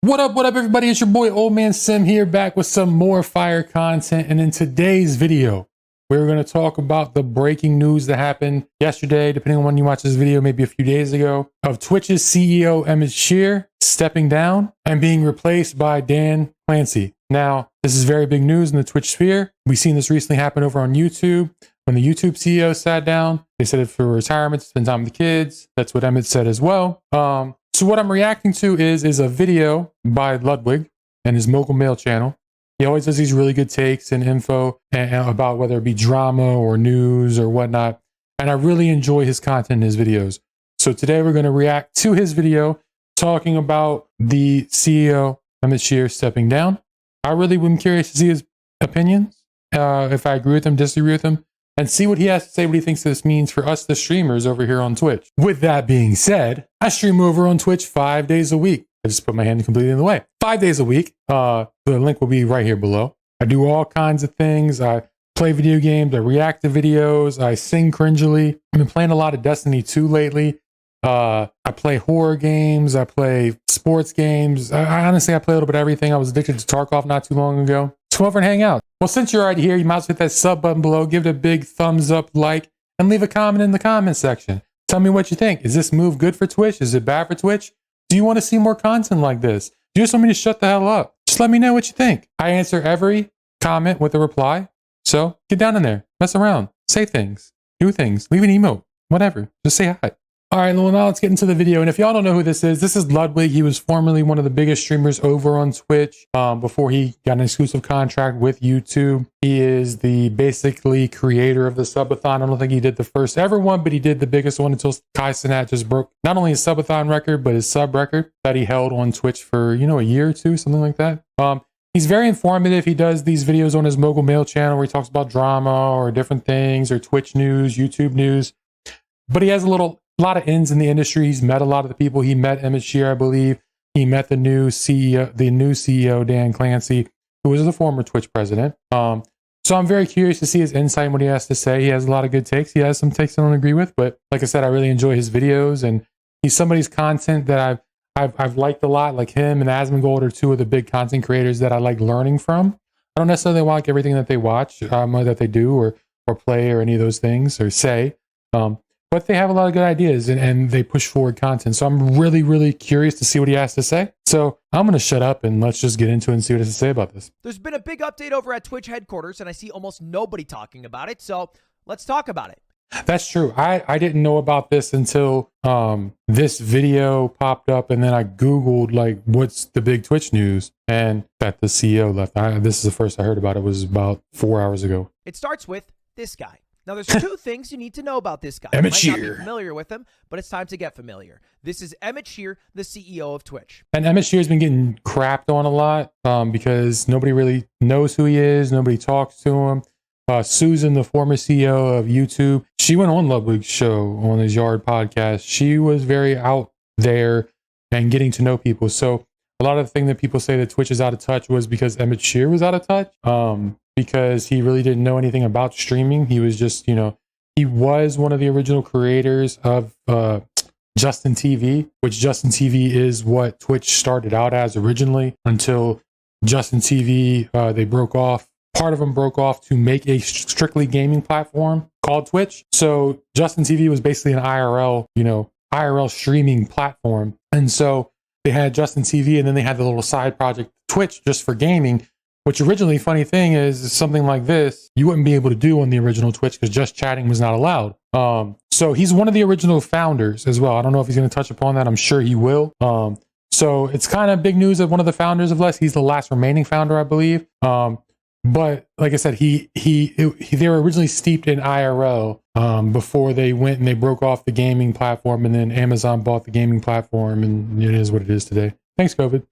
What up, everybody? It's your boy OldManSim here, back with some more fire content. And in today's video, we're going to talk about the breaking news that happened yesterday, depending on when you watch this video, maybe a few days ago, of Twitch's CEO ℂ𝕻𝕻 stepping down and being replaced by ℃𝕀𝕍𝔼. Now, this is very big news in the Twitch sphere. We've seen this recently happen over on YouTube. When the YouTube CEO sat down, they said it for retirement, spend time with the kids. That's what Emmett said as well. So what I'm reacting to is a video by Ludwig and his 𝕁𝕀𝕃𝕆𝕎 channel. He always does these really good takes and info about whether it be drama or news or whatnot. And I really enjoy his content in his videos. So today we're going to react to his video talking about the CEO ℂ𝕻𝕻 stepping down. I really am curious to see his opinions, if I agree with him, disagree with him, and see what he has to say, what he thinks this means for us, the streamers over here on Twitch. With that being said, I stream over on Twitch 5 days a week. I just put my hand completely in the way. 5 days a week. The link will be right here below. I do all kinds of things. I play video games. I react to videos. I sing cringily. I've been playing a lot of Destiny 2 lately. I play horror games. I play sports games. Honestly, I play a little bit of everything. I was addicted to Tarkov not too long ago. So come over and hang out. Well, since you're already here, you might as well hit that sub button below, give it a big thumbs up, like, and leave a comment in the comment section. Tell me what you think. Is this move good for Twitch? Is it bad for Twitch? Do you want to see more content like this? Do you just want me to shut the hell up? Just let me know what you think. I answer every comment with a reply. So get down in there, mess around, say things, do things, leave an emote, whatever. Just say hi. All right, well, now let's get into the video. And if y'all don't know who this is Ludwig. He was formerly one of the biggest streamers over on Twitch before he got an exclusive contract with YouTube. He is the basically creator of the subathon. I don't think he did the first ever one, but he did the biggest one until Kai Cenat just broke not only his subathon record, but his sub record that he held on Twitch for, you know, a year or two, something like that. He's very informative. He does these videos on his 𝕁𝕀𝕃𝕆 channel where he talks about drama or different things or Twitch news, YouTube news. But he has a lot of ins in the industry. He's met a lot of the people. He met ℂ𝕻𝕻, I believe. He met the new CEO, 𝕃𝕀𝕕, who was the former Twitch president. So I'm very curious to see his insight and what he has to say. He has a lot of good takes. He has some takes I don't agree with, but like I said, I really enjoy his videos, and he's somebody's content that I've liked a lot. Like him and ℂ𝕻𝕻 are two of the big content creators that I like learning from. I don't necessarily like everything that they watch, that they do or play or any of those things or say. But they have a lot of good ideas and they push forward content. So I'm really, really curious to see what he has to say. So I'm going to shut up and let's just get into it and see what he has to say about this. There's been a big update over at Twitch headquarters, and I see almost nobody talking about it. So let's talk about it. That's true. I didn't know about this until this video popped up, and then I Googled, like, what's the big Twitch news? And that the CEO left. This is the first I heard about it. Was about 4 hours ago. It starts with this guy. Now, there's two things you need to know about this guy. You might not be familiar with him, but it's time to get familiar. This is ℂ𝕻𝕻, the CEO of Twitch. And ℂ𝕻𝕻 has been getting crapped on a lot because nobody really knows who he is. Nobody talks to him. Susan, the former CEO of YouTube, she went on Ludwig's show on his Yard podcast. She was very out there and getting to know people. So a lot of the thing that people say that Twitch is out of touch was because ℂ𝕻𝕻 was out of touch. Because he really didn't know anything about streaming. He was just, you know, he was one of the original creators of Justin TV, which Justin TV is what Twitch started out as originally, until Justin TV, they broke off. Part of them broke off to make a strictly gaming platform called Twitch. So Justin TV was basically an IRL streaming platform. And so they had Justin TV, and then they had the little side project Twitch just for gaming. Which originally, funny thing is something like this, you wouldn't be able to do on the original Twitch because just chatting was not allowed. So he's one of the original founders as well. I don't know if he's going to touch upon that. I'm sure he will. So it's kind of big news that one of the founders of Less, he's the last remaining founder, I believe. But like I said, they were originally steeped in IRL before they went and they broke off the gaming platform, and then Amazon bought the gaming platform, and it is what it is today. Thanks, COVID.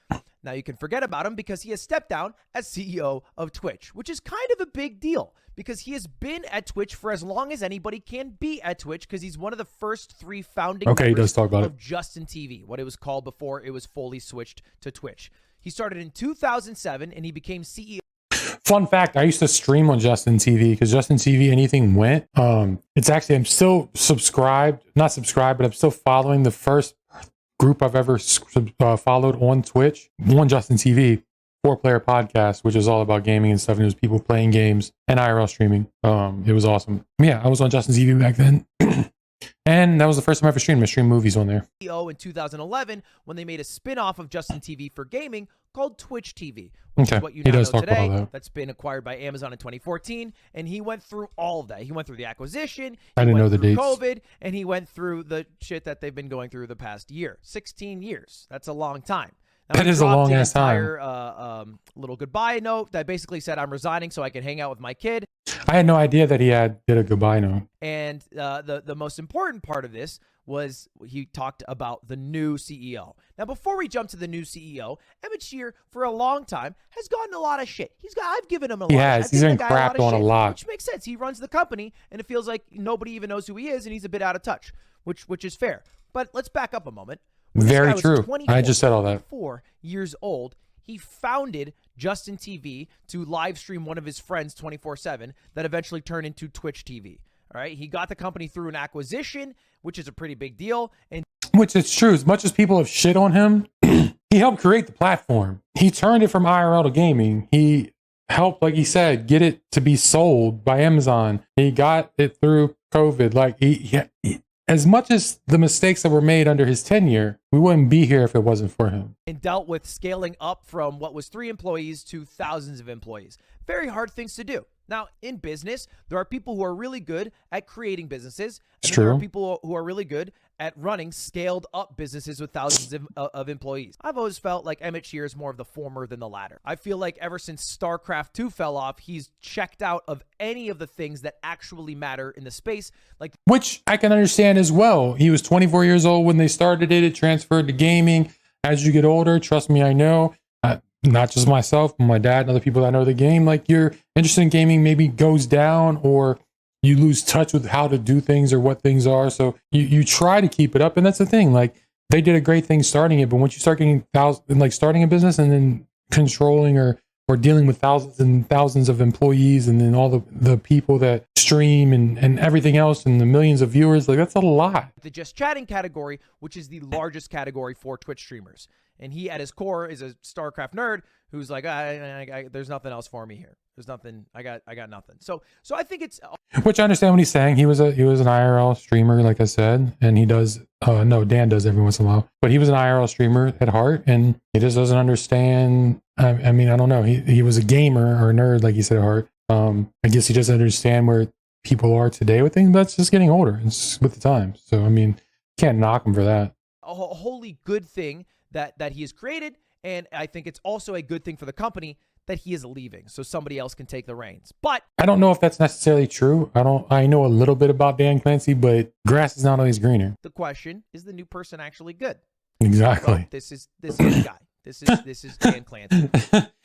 Now you can forget about him because he has stepped down as CEO of Twitch, which is kind of a big deal because he has been at Twitch for as long as anybody can be at Twitch because he's one of the first 3 founding members he does talk about of Justin TV, what it was called before it was fully switched to Twitch. He started in 2007 and he became CEO. Fun fact, I used to stream on Justin TV because Justin TV, anything went. It's actually, I'm still not subscribed, but I'm still following the first group I've ever followed on Twitch, on Justin TV, 4-player podcast, which is all about gaming and stuff. And it was people playing games and IRL streaming. It was awesome. Yeah, I was on Justin TV back then. And that was the first time I ever streamed. I streamed movies on there. In 2011, when they made a spin-off of Justin TV for gaming called Twitch TV, which is what you now know today. That. That's been acquired by Amazon in 2014, and he went through all of that. He went through the acquisition. I didn't know the dates. COVID, and he went through the shit that they've been going through the past year. 16 years. That's a long time. Now, that is a long ass time. Little goodbye note that basically said I'm resigning so I can hang out with my kid. I had no idea that he did a goodbye note. And the most important part of this was he talked about the new CEO. Now, before we jump to the new CEO, ℂ𝕃𝕸𝕃 for a long time has gotten a lot of shit. I've given him a lot. He has. He's been crapped on a lot. Which makes sense. He runs the company, and it feels like nobody even knows who he is, and he's a bit out of touch, which is fair. But let's back up a moment. Very true. I just said all that. 4 years old. He founded Justin TV to live stream one of his friends 24/7 that eventually turned into Twitch TV. All right. He got the company through an acquisition, which is a pretty big deal. And which is true. As much as people have shit on him, he helped create the platform. He turned it from IRL to gaming. He helped, like he said, get it to be sold by Amazon. He got it through COVID. Like as much as the mistakes that were made under his tenure, we wouldn't be here if it wasn't for him. And dealt with scaling up from what was 3 employees to thousands of employees. Very hard things to do. Now, in business, there are people who are really good at creating businesses. And there are people who are really good at running scaled up businesses with thousands of employees. I've always felt like ℂ𝕃𝕸𝕃 is more of the former than the latter. I feel like ever since StarCraft 2 fell off, he's checked out of any of the things that actually matter in the space. Which I can understand as well. He was 24 years old when they started it. It transferred to gaming. As you get older, trust me, I know. Not just myself, but my dad and other people that know the game, like your interest in gaming maybe goes down or you lose touch with how to do things or what things are. So you try to keep it up. And that's the thing, like they did a great thing starting it, but once you start getting starting a business and then controlling or dealing with thousands and thousands of employees and then all the people that stream and everything else and the millions of viewers, like that's a lot. The just chatting category, which is the largest category for Twitch streamers. And he, at his core, is a StarCraft nerd who's like, there's nothing else for me here. There's nothing. I got nothing. So I think it's. Which I understand what he's saying. He was an IRL streamer, like I said, and he does. No, Dan does every once in a while, but he was an IRL streamer at heart, and he just doesn't understand. I mean, I don't know. He was a gamer or a nerd, like he said at heart. I guess he doesn't understand where people are today with things. But that's just getting older. It's with the times. So I mean, can't knock him for that. A wholly good thing that he has created, and I think it's also a good thing for the company that he is leaving so somebody else can take the reins. But I don't know if that's necessarily true. I know a little bit about Dan Clancy, but grass is not always greener. The question is the new person actually good? Exactly. Well, this is the guy. This is Dan Clancy.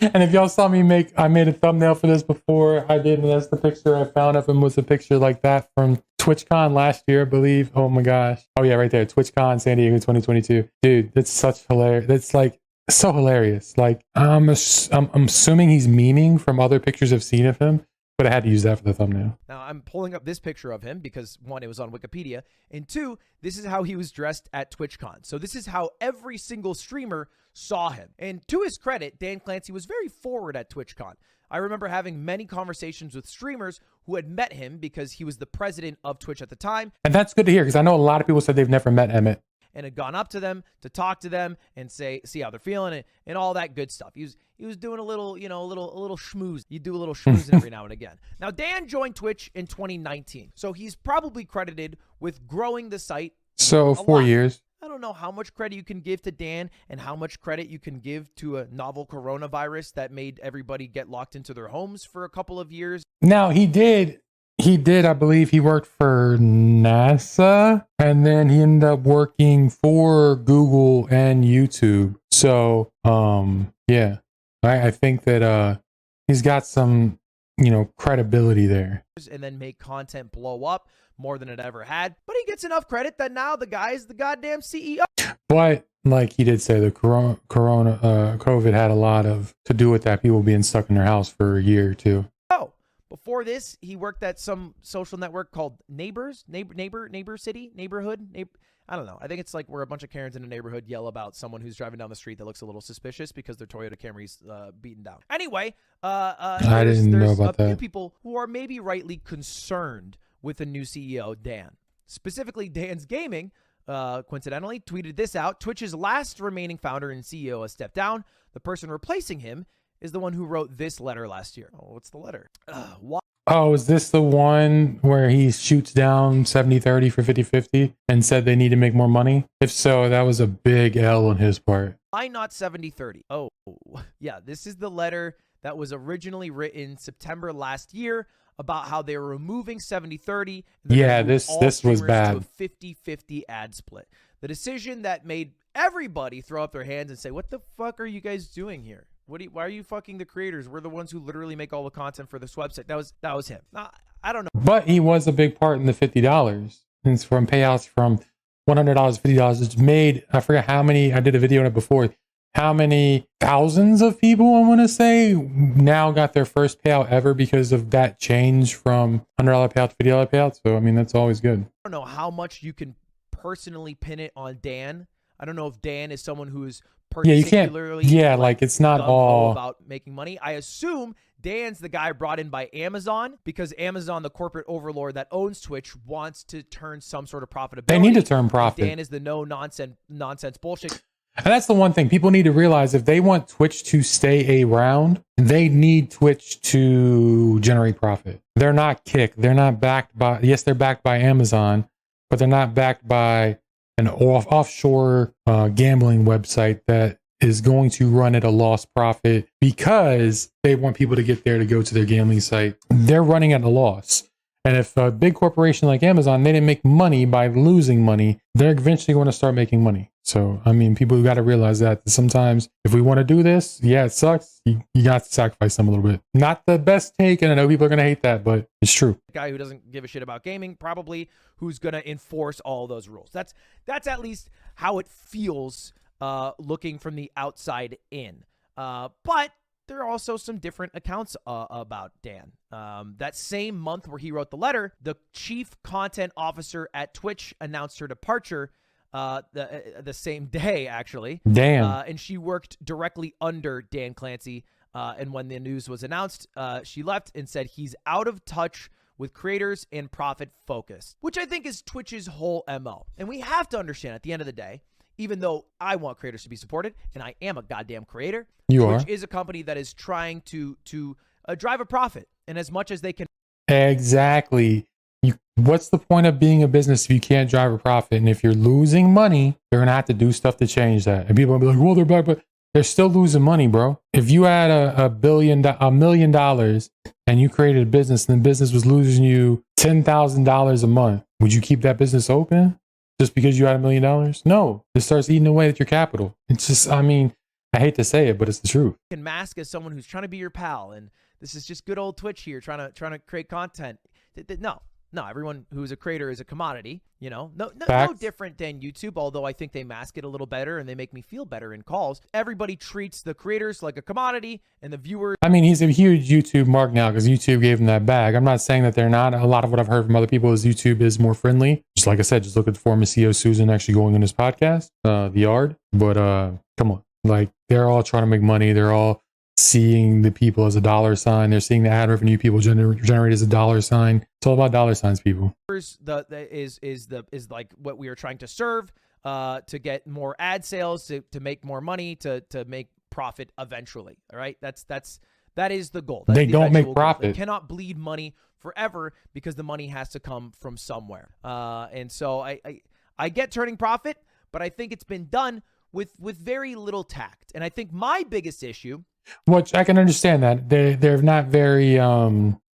And if y'all saw me I made a thumbnail for this before I did, and that's the picture I found of him, was a picture like that from TwitchCon last year, I believe. Oh my gosh. Oh yeah, right there. TwitchCon San Diego 2022. Dude, that's such hilarious. That's like so hilarious. Like I'm assuming he's memeing from other pictures I've seen of him, but I had to use that for the thumbnail. Now I'm pulling up this picture of him because 1, it was on Wikipedia, and 2, this is how he was dressed at TwitchCon. So this is how every single streamer saw him. And to his credit, Dan Clancy was very forward at TwitchCon. I remember having many conversations with streamers who had met him because he was the president of Twitch at the time. And that's good to hear because I know a lot of people said they've never met Emmett. And had gone up to them to talk to them and see how they're feeling and all that good stuff. He was doing a little, a little schmooze. You do a little schmoozing every now and again. Now, Dan joined Twitch in 2019. So he's probably credited with growing the site. So 4 years. I don't know how much credit you can give to Dan and how much credit you can give to a novel coronavirus that made everybody get locked into their homes for a couple of years. Now, he did, I believe he worked for NASA, and then he ended up working for Google and YouTube. So, yeah, I think that he's got some, credibility there. And then make content blow up more than it ever had. But he gets enough credit that now the guy is the goddamn CEO. But like he did say, the COVID had a lot to do with that. People being stuck in their house for a year or two. Before this, he worked at some social network called Neighbors, Neighbor City, Neighborhood. I don't know. I think it's like where a bunch of Karens in a neighborhood yell about someone who's driving down the street that looks a little suspicious because their Toyota Camry's beaten down. Anyway, I didn't know about a few that. people who are maybe rightly concerned with the new CEO, Dan. Specifically, Dan's Gaming, coincidentally, tweeted this out. Twitch's last remaining founder and CEO has stepped down. The person replacing him is the one who wrote this letter last year. Oh, what's the letter? Why? Oh, is this the one where he shoots down 70-30 for 50-50 and said they need to make more money? If so, that was a big L on his part. Why not 70-30? Oh, yeah. This is the letter that was originally written September last year about how they were removing 70-30. Yeah, this was bad. To a 50-50 ad split. The decision that made everybody throw up their hands and say, what the fuck are you guys doing here? Why are you fucking the creators? We're the ones who literally make all the content for this website. That was him. I don't know. But he was a big part in the $50. It's from payouts from $100, $50. It's made, I forget how many, I did a video on it before, how many thousands of people, I want to say, now got their first payout ever because of that change from $100 payout to $50 payout. So, I mean, that's always good. I don't know how much you can personally pin it on Dan. I don't know if Dan is someone who is particularly like it's not all about making money. I assume Dan's the guy brought in by Amazon because Amazon, the corporate overlord that owns Twitch, wants to turn some sort of profitability. They need to turn profit. Dan is the no nonsense bullshit. And that's the one thing people need to realize. If they want Twitch to stay around, they need Twitch to generate profit. They're not Kick. They're not backed by, yes, they're backed by Amazon, but they're not backed by an offshore gambling website that is going to run at a loss profit because they want people to get there to go to their gambling site. They're running at a loss. And if a big corporation like Amazon, they didn't make money by losing money, they're eventually going to start making money. So, I mean, people got to realize that sometimes if we want to do this, yeah, it sucks. You got to sacrifice them a little bit. Not the best take, and I know people are going to hate that, but it's true. Guy who doesn't give a shit about gaming, probably, who's going to enforce all those rules. That's at least how it feels looking from the outside in. But there are also some different accounts about Dan. That same month where he wrote the letter, the chief content officer at Twitch announced her departure the same day, actually. Damn. And she worked directly under Dan Clancy. And when the news was announced, she left and said he's out of touch with creators and profit focused, which I think is Twitch's whole MO. And we have to understand at the end of the day, even though I want creators to be supported, and I am a goddamn creator, Twitch is a company that is trying to drive a profit, and as much as they can. Exactly. What's the point of being a business if you can't drive a profit? And if you're losing money, they're gonna have to do stuff to change that. And people will be like, "Well, they're back," but they're still losing money, bro. If you had $1 million and you created a business and the business was losing you $10,000 a month, would you keep that business open? Just because you had $1 million? No, it starts eating away at your capital. It's just, I mean, I hate to say it, but it's the truth. You can mask as someone who's trying to be your pal, and this is just good old Twitch here, trying to create content. No, everyone who's a creator is a commodity. You know, no different than YouTube. Although I think they mask it a little better, and they make me feel better in calls. Everybody treats the creators like a commodity, and the viewers. I mean, he's a huge YouTube mark now because YouTube gave him that bag. I'm not saying that they're not. A lot of what I've heard from other people is YouTube is more friendly. Just like I said, just look at the former CEO Susan actually going on his podcast, The Yard. But come on, like they're all trying to make money. They're all seeing the people as a dollar sign. They're seeing the ad revenue people generate as a dollar sign. It's all about dollar signs, people. Is like what we are trying to serve to get more ad sales, to make more money, to make profit eventually. All right, that is the goal. That's they don't make profit. They cannot bleed money forever because the money has to come from somewhere. And so I get turning profit, but I think it's been done with very little tact. And I think my biggest issue, which I can understand that they're not very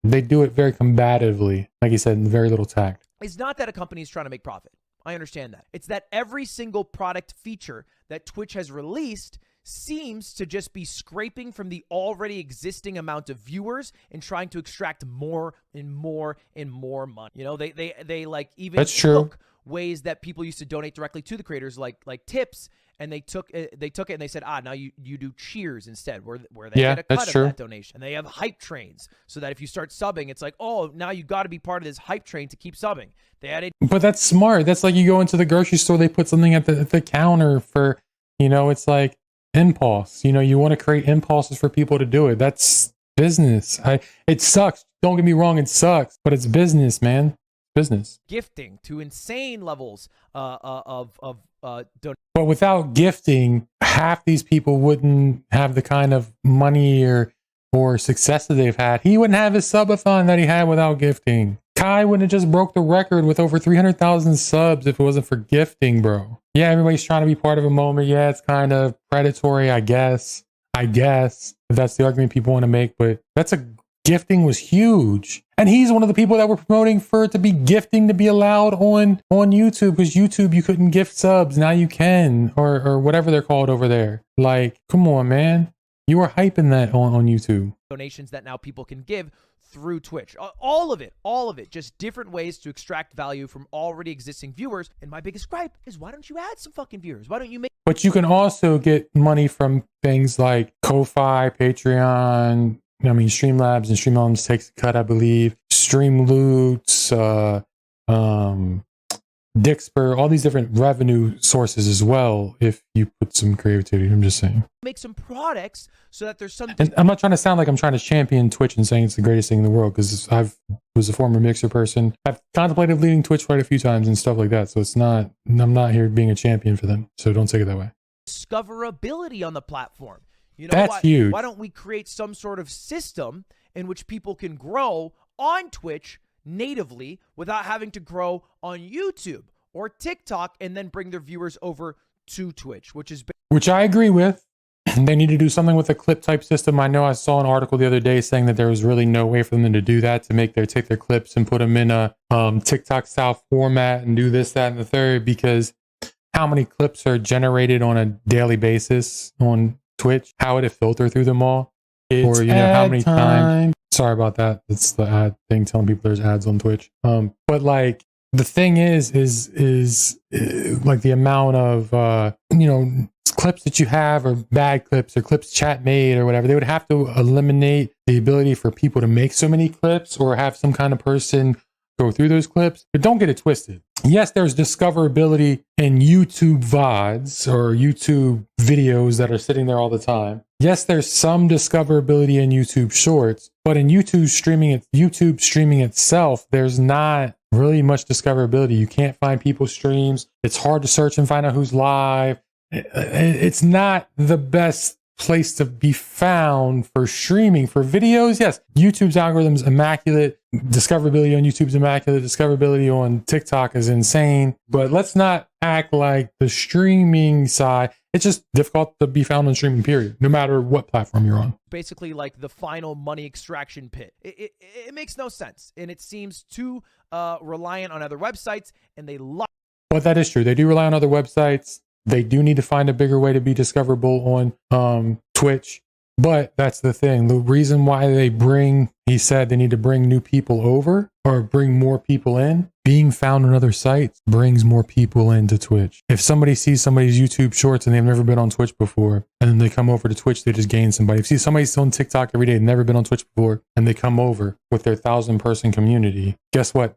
they do it very combatively, like you said, very little tact. It's not that a company is trying to make profit. I understand that. It's that every single product feature that Twitch has released seems to just be scraping from the already existing amount of viewers and trying to extract more and more and more money. You know, they like even That's true. ways that people used to donate directly to the creators, like tips, and they took it and they said, now you do cheers instead, where they get a cut of that donation. And they have hype trains, so that if you start subbing, it's like, oh, now you got to be part of this hype train to keep subbing. They added, but that's smart. That's like you go into the grocery store, they put something at the counter for, it's like impulse. You want to create impulses for people to do it. That's business. It sucks. Don't get me wrong, it sucks, but it's business, man. Business. Gifting to insane levels of donation. But without gifting, half these people wouldn't have the kind of money or success that they've had. He wouldn't have his subathon that he had without gifting. Kai wouldn't have just broke the record with over 300,000 subs if it wasn't for gifting, bro. Yeah, everybody's trying to be part of a moment. Yeah, it's kind of predatory, I guess. If that's the argument people want to make, but gifting was huge. And he's one of the people that were promoting for it to be gifting to be allowed on YouTube, because YouTube, you couldn't gift subs. Now you can, or whatever they're called over there. Like, come on, man. You were hyping that on YouTube. Donations that now people can give through Twitch. All of it. Just different ways to extract value from already existing viewers. And my biggest gripe is, why don't you add some fucking viewers? Why don't you make... But you can also get money from things like Ko-Fi, Patreon, Streamlabs, and Streamlabs takes a cut, I believe. Streamloots, Dixper, all these different revenue sources as well, if you put some creativity. I'm just saying. Make some products so that there's something. And I'm not trying to sound like I'm trying to champion Twitch and saying it's the greatest thing in the world, because I was a former Mixer person. I've contemplated leaving Twitch quite a few times and stuff like that. So I'm not here being a champion for them. So don't take it that way. Discoverability on the platform. That's huge. Why don't we create some sort of system in which people can grow on Twitch natively without having to grow on YouTube or TikTok and then bring their viewers over to Twitch, which I agree with. They need to do something with a clip type system. I know I saw an article the other day saying that there was really no way for them to do that, to take their clips and put them in a TikTok style format and do this, that, and the third, because how many clips are generated on a daily basis on Twitch? How would it filter through them all? Or how many times? Sorry about that. It's the ad thing telling people there's ads on Twitch. But like the thing is like the amount of clips that you have, or bad clips, or clips chat made, or whatever. They would have to eliminate the ability for people to make so many clips, or have some kind of person go through those clips. But don't get it twisted. Yes, there's discoverability in YouTube VODs or YouTube videos that are sitting there all the time. Yes, there's some discoverability in YouTube Shorts, but in YouTube streaming itself, there's not really much discoverability. You can't find people's streams. It's hard to search and find out who's live. It's not the best place to be found for streaming. For videos, yes, YouTube's algorithm's immaculate. Discoverability on YouTube's immaculate. Discoverability on TikTok is insane. But let's not act like the streaming side, it's just difficult to be found on streaming, period, no matter what platform you're on. Basically like the final money extraction pit. It makes no sense, and it seems too reliant on other websites, and they love. But that is true. They do rely on other websites. They do need to find a bigger way to be discoverable on Twitch. But that's the thing. The reason why he said they need to bring new people over, or bring more people in. Being found on other sites brings more people into Twitch. If somebody sees somebody's YouTube Shorts and they've never been on Twitch before, and then they come over to Twitch, they just gain somebody. If you see somebody's on TikTok every day, never been on Twitch before, and they come over with their 1,000-person community, guess what?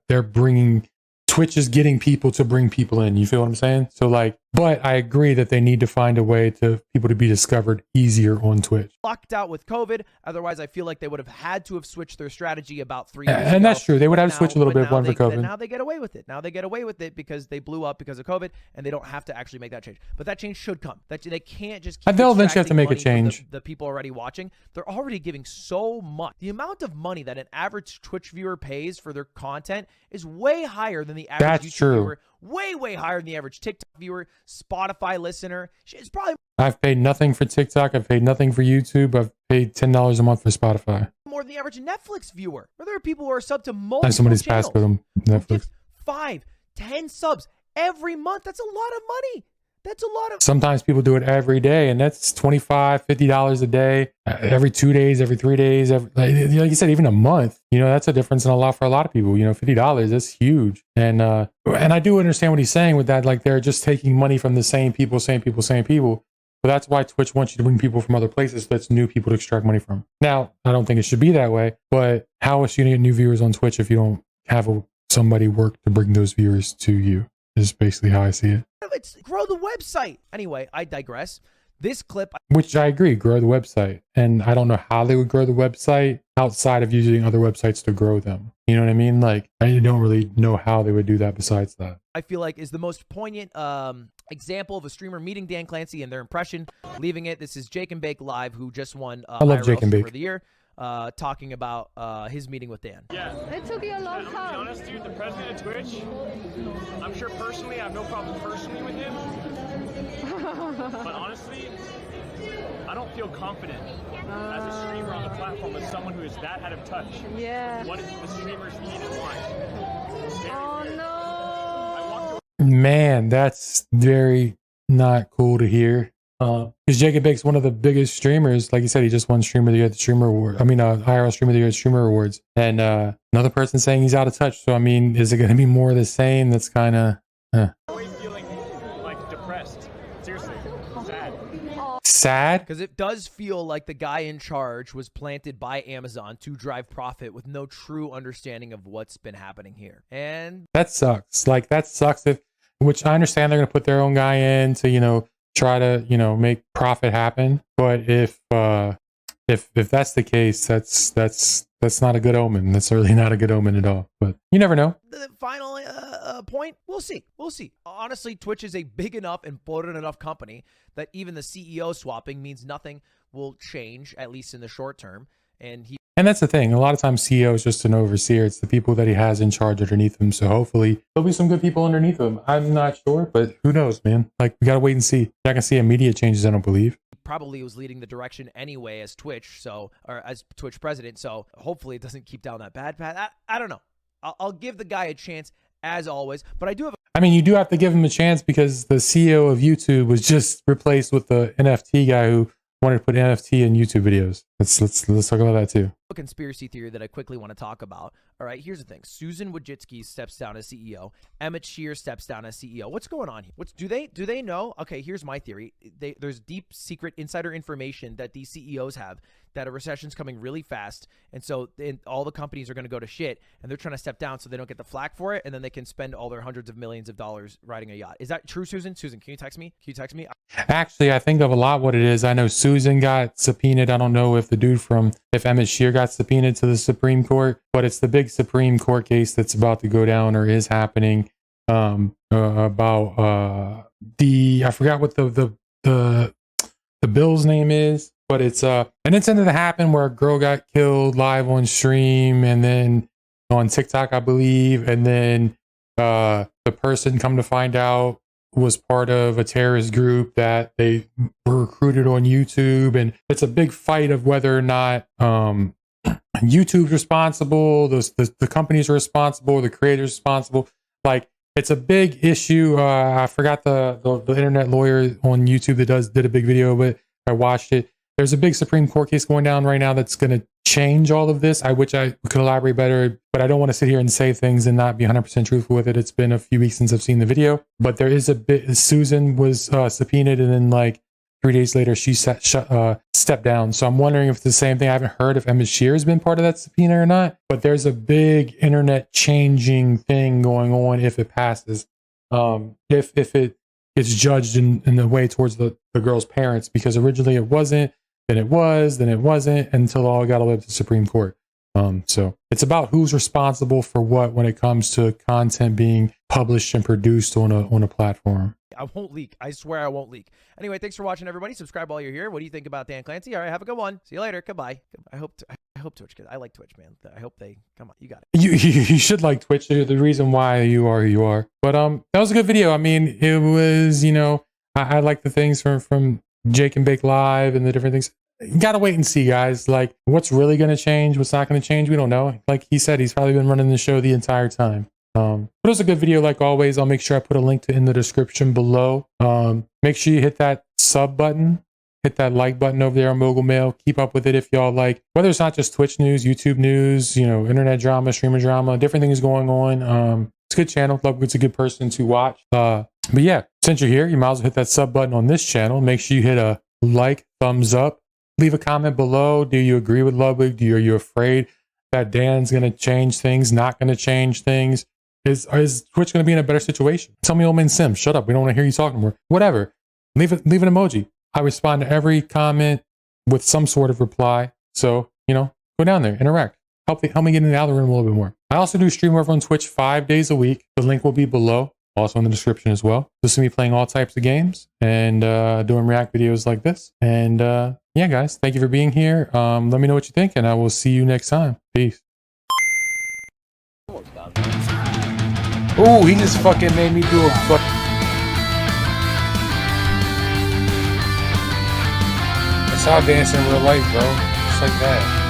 Twitch is getting people to bring people in. You feel what I'm saying? So but I agree that they need to find a way to people to be discovered easier on Twitch. Locked out with COVID. Otherwise, I feel like they would have had to have switched their strategy about 3 years ago. And that's true. They would have to switch a little bit for COVID. Now they get away with it. Now they get away with it because they blew up because of COVID, and they don't have to actually make that change. But that change should come. They can't just keep they'll eventually have to make a change. The people already watching, they're already giving so much. The amount of money that an average Twitch viewer pays for their content is way higher than the average YouTube viewer. Way higher than the average TikTok viewer, Spotify listener. It's probably. I've paid nothing for TikTok. I've paid nothing for YouTube. I've paid $10 a month for Spotify. More than the average Netflix viewer. Or there are people who are subbed to multiple somebody's channels. passed with them. Netflix. 5, 10 subs every month. That's a lot of money. That's a lot of. Sometimes people do it every day, and that's $25, $50 a day, every 2 days, every 3 days, like you said, even a month. That's a difference in a lot for a lot of people. $50, that's huge. And I do understand what he's saying with that. Like, they're just taking money from the same people. But that's why Twitch wants you to bring people from other places. That's new people to extract money from. Now, I don't think it should be that way, but how else are you going to get new viewers on Twitch if you don't have somebody work to bring those viewers to you? Is basically how I see it. It's grow the website. Anyway, I digress. This clip, which I agree, grow the website. And I don't know how they would grow the website outside of using other websites to grow them. You know what I mean? Like, I don't really know how they would do that besides that. I feel like is the most poignant example of a streamer meeting Dan Clancy and their impression, leaving it. This is 𝕃𝕀𝕃𝕃 Live, who just won I love Streamer of the Year, talking about his meeting with Dan. Yeah. It took you a long To be time. honest, dude, the president of Twitch, I'm sure personally I have no problem personally with him. But honestly, I don't feel confident as a streamer on the platform with someone who is that out of touch. Yeah. What the streamers need and want. Oh no. I walked away. Man, that's very not cool to hear. Because 𝕃𝕀𝕃's one of the biggest streamers. Like you said, he just won Streamer of the Year at the Streamer Award. IRL Streamer of the Year at Streamer Awards. And another person saying he's out of touch. So, I mean, is it going to be more of the same? That's kind of... Always feeling like depressed. Seriously, sad. sad? Because it does feel like the guy in charge was planted by Amazon to drive profit with no true understanding of what's been happening here. And that sucks. Like, that sucks. Which I understand they're going to put their own guy in to, try to, make profit happen. But if that's the case, that's not a good omen. That's really not a good omen at all. But you never know. the final point, we'll see. Honestly, Twitch is a big enough and bloated enough company that even the CEO swapping means nothing will change, at least in the short term. And that's the thing. A lot of times CEO is just an overseer. It's the people that he has in charge underneath him. So hopefully there'll be some good people underneath him. I'm not sure, but who knows, man? Like, we got to wait and see. You're not going to see immediate changes, I don't believe. probably was leading the direction anyway as Twitch, or as Twitch president. So hopefully it doesn't keep down that bad path. I don't know. I'll give the guy a chance as always, but I do have. I mean, you do have to give him a chance because the CEO of YouTube was just replaced with the NFT guy who wanted to put NFT in YouTube videos. Let's talk about that too. A conspiracy theory that I quickly want to talk about. All right, here's the thing. Susan Wojcicki steps down as CEO. ℕ𝕆𝕻 steps down as CEO. What's going on here? Do they know? Okay, here's my theory. There's deep secret insider information that these CEOs have that a recession's coming really fast, and so all the companies are going to go to shit, and they're trying to step down so they don't get the flack for it, and then they can spend all their hundreds of millions of dollars riding a yacht. Is that true, Susan? Susan, can you text me? Actually, I think of a lot what it is. I know Susan got subpoenaed. I don't know if the dude from ℕ𝕆𝕻 got subpoenaed to the Supreme Court, but it's the big Supreme Court case that's about to go down or is happening about I forgot what the bill's name is, but it's an incident that happened where a girl got killed live on stream and then on TikTok, I believe, and then the person, come to find out, was part of a terrorist group that they were recruited on YouTube, and it's a big fight of whether or not YouTube's responsible, the companies are responsible, the creators responsible. Like, it's a big issue. I forgot the internet lawyer on YouTube that did a big video, but I watched it. There's a big Supreme Court case going down right now that's going to change all of this. I wish I could elaborate better, but I don't want to sit here and say things and not be 100% truthful with it. It's been a few weeks since I've seen the video, but there is a bit. Susan was subpoenaed, and then like 3 days later, she stepped down. So I'm wondering if it's the same thing. I haven't heard if ℕ𝕆𝕻 has been part of that subpoena or not, but there's a big internet changing thing going on if it passes. If it gets judged in the way towards the girl's parents, because originally it wasn't, then it was, then it wasn't, until it all got all the way up to the Supreme Court. So it's about who's responsible for what when it comes to content being published and produced on a platform. I won't leak. I swear I won't leak. Anyway, thanks for watching, everybody. Subscribe while you're here. What do you think about Dan Clancy? All right, have a good one. See you later. Goodbye. I hope Twitch. I like Twitch, man. I hope they come on. You got it. You should like Twitch. You're the reason why you are who you are. But that was a good video. I mean, it was, I like the things from 𝕃𝕀𝕃 Live and the different things. You gotta wait and see, guys. Like, what's really gonna change, what's not gonna change, we don't know. Like he said, he's probably been running the show the entire time. But it was a good video like always. I'll make sure I put a link to in the description below. Make sure you hit that sub button, hit that like button over there on ℃𝕃𝕆. Keep up with it if y'all like, whether it's not just Twitch news, YouTube news, you know, internet drama, streamer drama, different things going on. It's a good channel. It's a good person to watch. But yeah, since you're here, you might as well hit that sub button on this channel. Make sure you hit a like, thumbs up, leave a comment below. Do you agree with Ludwig? Are you afraid that Dan's going to change things, not going to change things? Is Twitch going to be in a better situation? Tell me, OldManSim, shut up. We don't want to hear you talking more. Whatever. Leave an emoji. I respond to every comment with some sort of reply. So, you know, go down there, interact. Help me get in the algorithm a little bit more. I also do stream over on Twitch 5 days a week. The link will be below, also in the description as well. This is me playing all types of games and doing react videos like this. And yeah, guys, thank you for being here. Let me know what you think, and I will see you next time. Peace. Oh, he just fucking made me do a fuck. That's how I dance in real life, bro. Just like that.